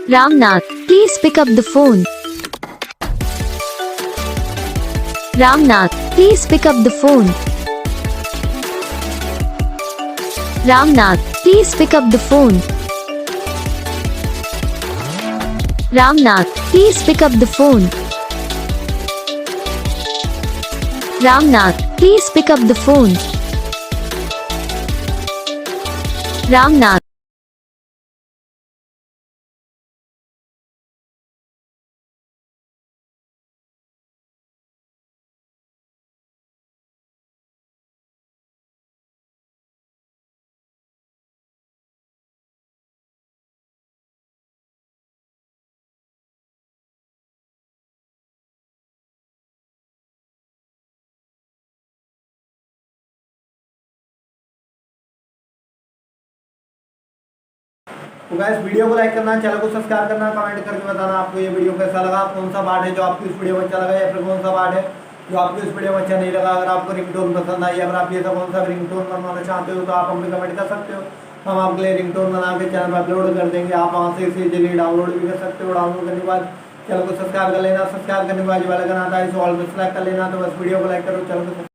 Ramnath, please pick up the phone. Ramnath, please pick up the phone. Ramnath, please pick up the phone. Ramnath, please pick up the phone. Ramnath, please pick up the phone. Ramnath. तो guys video को like करना, channel को subscribe करना, comment करके बताना आपको ये video कैसा लगा, कौन सा पार्ट है जो आपको इस वीडियो में अच्छा लगा या फिर कौन सा पार्ट है जो आपको इस वीडियो में अच्छा नहीं लगा। अगर आपको रिंगटोन पसंद आई, अगर आप ये सब कौन सा रिंगटोन बनवाना चाहते हो तो आप हमें कमेंट कर सकते हो। हम आपके लिए रिंगटोन बना के चैनल पर अपलोड कर देंगे। आप वहाँ से इसे इजीली डाउनलोड भी कर सकते हो। डाउनलोड करने के बाद चैनल को सब्सक्राइब कर लेना, सब्सक्राइब करने के बाद वाला गाना आता है इसे ऑल पे सेलेक्ट कर लेना। तो बस वीडियो को लाइक करो, चैनल को